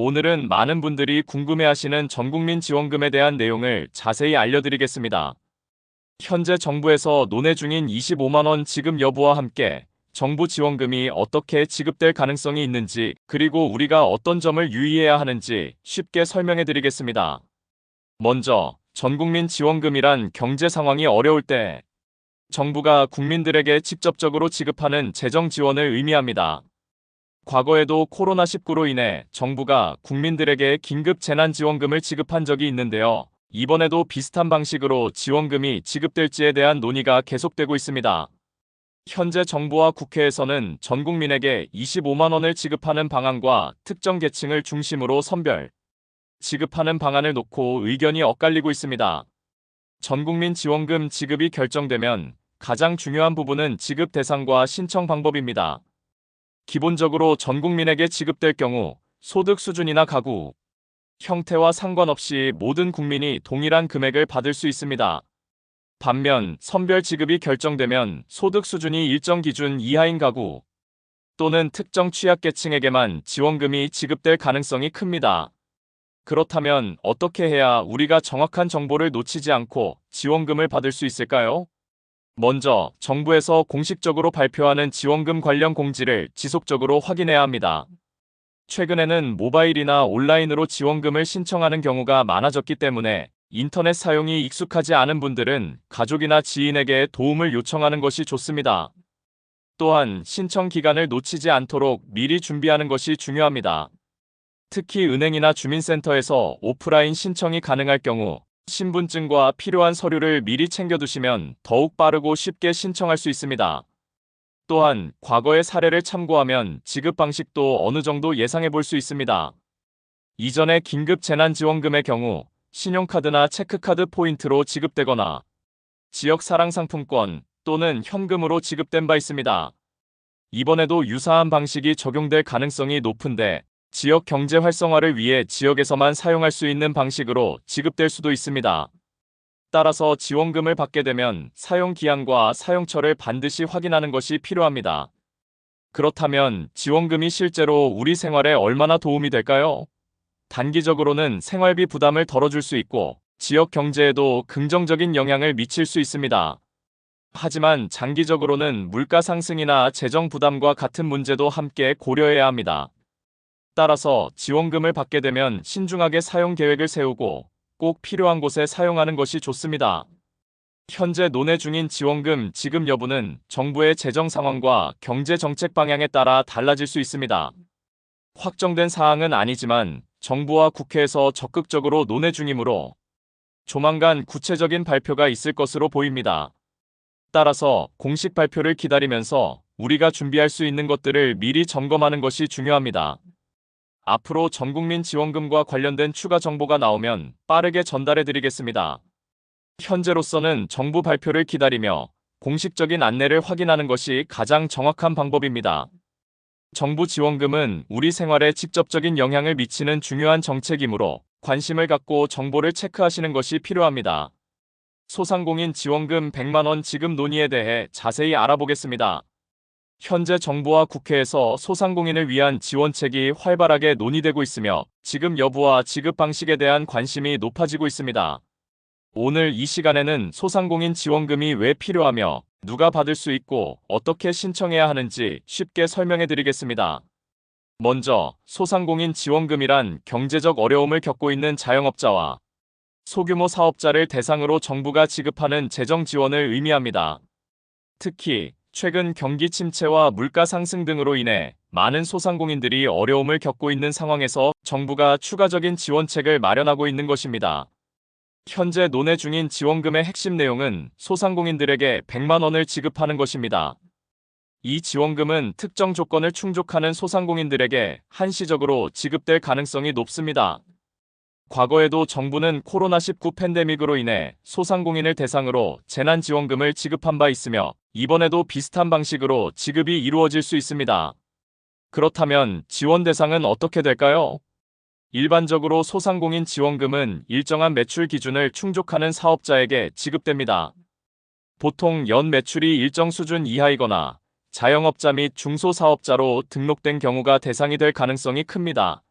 오늘은 많은 분들이 궁금해하시는 전국민 지원금에 대한 내용을 자세히 알려드리겠습니다. 현재 정부에서 논의 중인 25만 원 지급 여부와 함께 정부 지원금이 어떻게 지급될 가능성이 있는지, 그리고 우리가 어떤 점을 유의해야 하는지 쉽게 설명해 드리겠습니다. 먼저, 전국민 지원금이란 경제 상황이 어려울 때 정부가 국민들에게 직접적으로 지급하는 재정 지원을 의미합니다. 과거에도 코로나19로 인해 정부가 국민들에게 긴급 재난지원금을 지급한 적이 있는데요. 이번에도 비슷한 방식으로 지원금이 지급될지에 대한 논의가 계속되고 있습니다. 현재 정부와 국회에서는 전 국민에게 25만 원을 지급하는 방안과 특정 계층을 중심으로 선별, 지급하는 방안을 놓고 의견이 엇갈리고 있습니다. 전 국민 지원금 지급이 결정되면 가장 중요한 부분은 지급 대상과 신청 방법입니다. 기본적으로 전 국민에게 지급될 경우 소득 수준이나 가구 형태와 상관없이 모든 국민이 동일한 금액을 받을 수 있습니다. 반면 선별 지급이 결정되면 소득 수준이 일정 기준 이하인 가구 또는 특정 취약계층에게만 지원금이 지급될 가능성이 큽니다. 그렇다면 어떻게 해야 우리가 정확한 정보를 놓치지 않고 지원금을 받을 수 있을까요? 먼저 정부에서 공식적으로 발표하는 지원금 관련 공지를 지속적으로 확인해야 합니다. 최근에는 모바일이나 온라인으로 지원금을 신청하는 경우가 많아졌기 때문에 인터넷 사용이 익숙하지 않은 분들은 가족이나 지인에게 도움을 요청하는 것이 좋습니다. 또한 신청 기간을 놓치지 않도록 미리 준비하는 것이 중요합니다. 특히 은행이나 주민센터에서 오프라인 신청이 가능할 경우 신분증과 필요한 서류를 미리 챙겨두시면 더욱 빠르고 쉽게 신청할 수 있습니다. 또한 과거의 사례를 참고하면 지급 방식도 어느 정도 예상해 볼 수 있습니다. 이전에 긴급 재난지원금의 경우 신용카드나 체크카드 포인트로 지급되거나 지역 사랑상품권 또는 현금으로 지급된 바 있습니다. 이번에도 유사한 방식이 적용될 가능성이 높은데 지역 경제 활성화를 위해 지역에서만 사용할 수 있는 방식으로 지급될 수도 있습니다. 따라서 지원금을 받게 되면 사용 기한과 사용처를 반드시 확인하는 것이 필요합니다. 그렇다면 지원금이 실제로 우리 생활에 얼마나 도움이 될까요? 단기적으로는 생활비 부담을 덜어줄 수 있고 지역 경제에도 긍정적인 영향을 미칠 수 있습니다. 하지만 장기적으로는 물가 상승이나 재정 부담과 같은 문제도 함께 고려해야 합니다. 따라서 지원금을 받게 되면 신중하게 사용 계획을 세우고 꼭 필요한 곳에 사용하는 것이 좋습니다. 현재 논의 중인 지원금 지급 여부는 정부의 재정 상황과 경제 정책 방향에 따라 달라질 수 있습니다. 확정된 사항은 아니지만 정부와 국회에서 적극적으로 논의 중이므로 조만간 구체적인 발표가 있을 것으로 보입니다. 따라서 공식 발표를 기다리면서 우리가 준비할 수 있는 것들을 미리 점검하는 것이 중요합니다. 앞으로 전국민 지원금과 관련된 추가 정보가 나오면 빠르게 전달해 드리겠습니다. 현재로서는 정부 발표를 기다리며 공식적인 안내를 확인하는 것이 가장 정확한 방법입니다. 정부 지원금은 우리 생활에 직접적인 영향을 미치는 중요한 정책이므로 관심을 갖고 정보를 체크하시는 것이 필요합니다. 소상공인 지원금 100만 원 지급 논의에 대해 자세히 알아보겠습니다. 현재 정부와 국회에서 소상공인을 위한 지원책이 활발하게 논의되고 있으며 지급 여부와 지급 방식에 대한 관심이 높아지고 있습니다. 오늘 이 시간에는 소상공인 지원금이 왜 필요하며 누가 받을 수 있고 어떻게 신청해야 하는지 쉽게 설명해 드리겠습니다. 먼저 소상공인 지원금이란 경제적 어려움을 겪고 있는 자영업자와 소규모 사업자를 대상으로 정부가 지급하는 재정 지원을 의미합니다. 특히 최근 경기 침체와 물가 상승 등으로 인해 많은 소상공인들이 어려움을 겪고 있는 상황에서 정부가 추가적인 지원책을 마련하고 있는 것입니다. 현재 논의 중인 지원금의 핵심 내용은 소상공인들에게 100만 원을 지급하는 것입니다. 이 지원금은 특정 조건을 충족하는 소상공인들에게 한시적으로 지급될 가능성이 높습니다. 과거에도 정부는 코로나19 팬데믹으로 인해 소상공인을 대상으로 재난지원금을 지급한 바 있으며 이번에도 비슷한 방식으로 지급이 이루어질 수 있습니다. 그렇다면 지원 대상은 어떻게 될까요? 일반적으로 소상공인 지원금은 일정한 매출 기준을 충족하는 사업자에게 지급됩니다. 보통 연 매출이 일정 수준 이하이거나 자영업자 및 중소사업자로 등록된 경우가 대상이 될 가능성이 큽니다.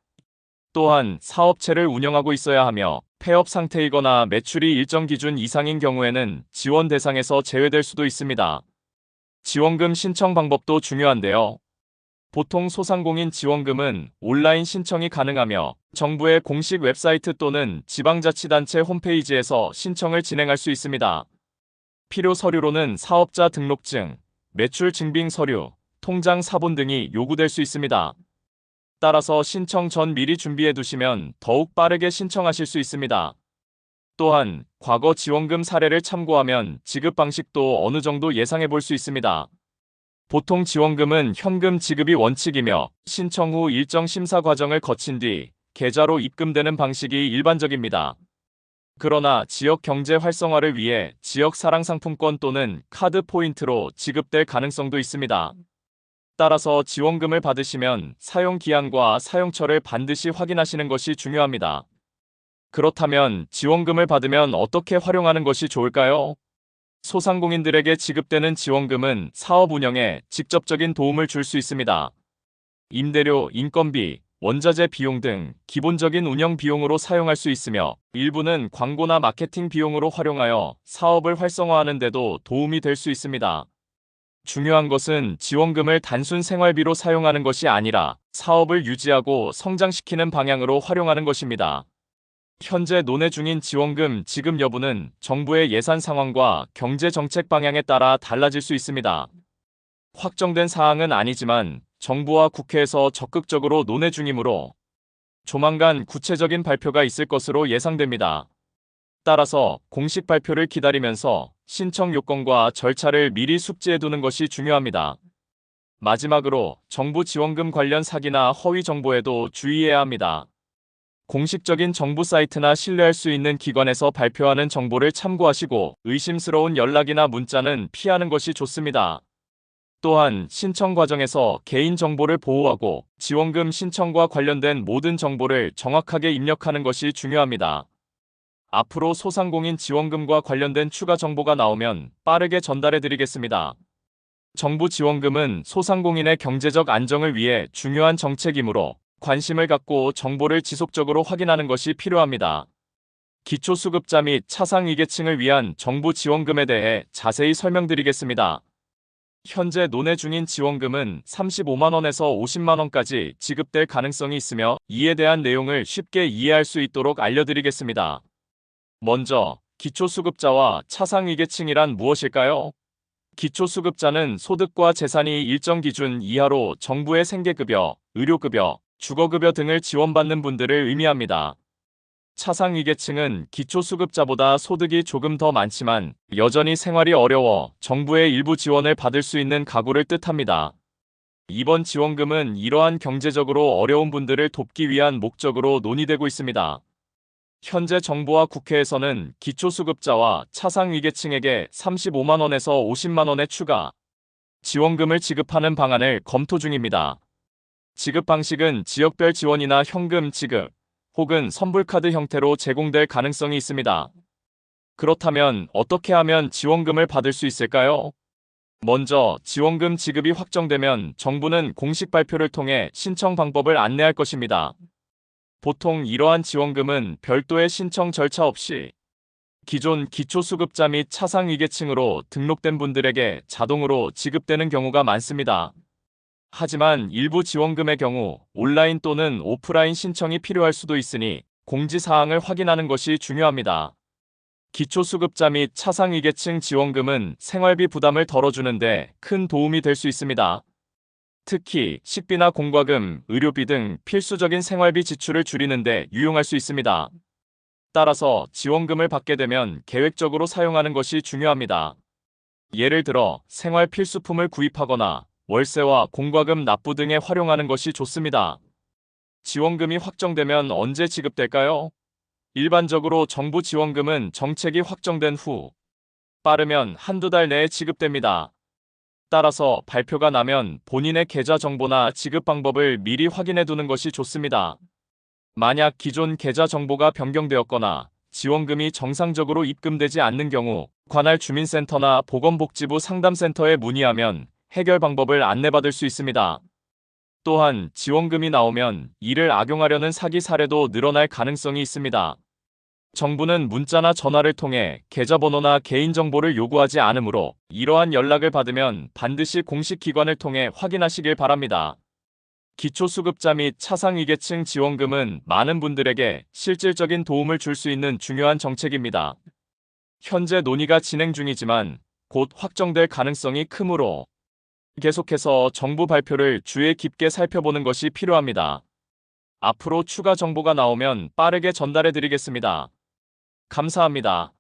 또한 사업체를 운영하고 있어야 하며 폐업 상태이거나 매출이 일정 기준 이상인 경우에는 지원 대상에서 제외될 수도 있습니다. 지원금 신청 방법도 중요한데요. 보통 소상공인 지원금은 온라인 신청이 가능하며 정부의 공식 웹사이트 또는 지방자치단체 홈페이지에서 신청을 진행할 수 있습니다. 필요 서류로는 사업자 등록증, 매출 증빙 서류, 통장 사본 등이 요구될 수 있습니다. 따라서 신청 전 미리 준비해 두시면 더욱 빠르게 신청하실 수 있습니다. 또한 과거 지원금 사례를 참고하면 지급 방식도 어느 정도 예상해 볼 수 있습니다. 보통 지원금은 현금 지급이 원칙이며 신청 후 일정 심사 과정을 거친 뒤 계좌로 입금되는 방식이 일반적입니다. 그러나 지역 경제 활성화를 위해 지역 사랑 상품권 또는 카드 포인트로 지급될 가능성도 있습니다. 따라서 지원금을 받으시면 사용 기한과 사용처를 반드시 확인하시는 것이 중요합니다. 그렇다면 지원금을 받으면 어떻게 활용하는 것이 좋을까요? 소상공인들에게 지급되는 지원금은 사업 운영에 직접적인 도움을 줄 수 있습니다. 임대료, 인건비, 원자재 비용 등 기본적인 운영 비용으로 사용할 수 있으며 일부는 광고나 마케팅 비용으로 활용하여 사업을 활성화하는 데도 도움이 될 수 있습니다. 중요한 것은 지원금을 단순 생활비로 사용하는 것이 아니라 사업을 유지하고 성장시키는 방향으로 활용하는 것입니다. 현재 논의 중인 지원금 지급 여부는 정부의 예산 상황과 경제 정책 방향에 따라 달라질 수 있습니다. 확정된 사항은 아니지만 정부와 국회에서 적극적으로 논의 중이므로 조만간 구체적인 발표가 있을 것으로 예상됩니다. 따라서 공식 발표를 기다리면서 신청 요건과 절차를 미리 숙지해두는 것이 중요합니다. 마지막으로 정부 지원금 관련 사기나 허위 정보에도 주의해야 합니다. 공식적인 정부 사이트나 신뢰할 수 있는 기관에서 발표하는 정보를 참고하시고 의심스러운 연락이나 문자는 피하는 것이 좋습니다. 또한 신청 과정에서 개인정보를 보호하고 지원금 신청과 관련된 모든 정보를 정확하게 입력하는 것이 중요합니다. 앞으로 소상공인 지원금과 관련된 추가 정보가 나오면 빠르게 전달해드리겠습니다. 정부 지원금은 소상공인의 경제적 안정을 위해 중요한 정책이므로 관심을 갖고 정보를 지속적으로 확인하는 것이 필요합니다. 기초수급자 및 차상위계층을 위한 정부 지원금에 대해 자세히 설명드리겠습니다. 현재 논의 중인 지원금은 35만원에서 50만원까지 지급될 가능성이 있으며 이에 대한 내용을 쉽게 이해할 수 있도록 알려드리겠습니다. 먼저 기초수급자와 차상위계층이란 무엇일까요? 기초수급자는 소득과 재산이 일정 기준 이하로 정부의 생계급여, 의료급여, 주거급여 등을 지원받는 분들을 의미합니다. 차상위계층은 기초수급자보다 소득이 조금 더 많지만 여전히 생활이 어려워 정부의 일부 지원을 받을 수 있는 가구를 뜻합니다. 이번 지원금은 이러한 경제적으로 어려운 분들을 돕기 위한 목적으로 논의되고 있습니다. 현재 정부와 국회에서는 기초수급자와 차상위계층에게 35만원에서 50만원의 추가 지원금을 지급하는 방안을 검토 중입니다. 지급 방식은 지역별 지원이나 현금 지급, 혹은 선불카드 형태로 제공될 가능성이 있습니다. 그렇다면 어떻게 하면 지원금을 받을 수 있을까요? 먼저 지원금 지급이 확정되면 정부는 공식 발표를 통해 신청 방법을 안내할 것입니다. 보통 이러한 지원금은 별도의 신청 절차 없이 기존 기초수급자 및 차상위계층으로 등록된 분들에게 자동으로 지급되는 경우가 많습니다. 하지만 일부 지원금의 경우 온라인 또는 오프라인 신청이 필요할 수도 있으니 공지사항을 확인하는 것이 중요합니다. 기초수급자 및 차상위계층 지원금은 생활비 부담을 덜어주는데 큰 도움이 될 수 있습니다. 특히 식비나 공과금, 의료비 등 필수적인 생활비 지출을 줄이는 데 유용할 수 있습니다. 따라서 지원금을 받게 되면 계획적으로 사용하는 것이 중요합니다. 예를 들어 생활 필수품을 구입하거나 월세와 공과금 납부 등에 활용하는 것이 좋습니다. 지원금이 확정되면 언제 지급될까요? 일반적으로 정부 지원금은 정책이 확정된 후 빠르면 한두 달 내에 지급됩니다. 따라서 발표가 나면 본인의 계좌 정보나 지급 방법을 미리 확인해 두는 것이 좋습니다. 만약 기존 계좌 정보가 변경되었거나 지원금이 정상적으로 입금되지 않는 경우 관할 주민센터나 보건복지부 상담센터에 문의하면 해결 방법을 안내받을 수 있습니다. 또한 지원금이 나오면 이를 악용하려는 사기 사례도 늘어날 가능성이 있습니다. 정부는 문자나 전화를 통해 계좌번호나 개인정보를 요구하지 않으므로 이러한 연락을 받으면 반드시 공식 기관을 통해 확인하시길 바랍니다. 기초수급자 및 차상위계층 지원금은 많은 분들에게 실질적인 도움을 줄 수 있는 중요한 정책입니다. 현재 논의가 진행 중이지만 곧 확정될 가능성이 크므로 계속해서 정부 발표를 주의 깊게 살펴보는 것이 필요합니다. 앞으로 추가 정보가 나오면 빠르게 전달해 드리겠습니다. 감사합니다.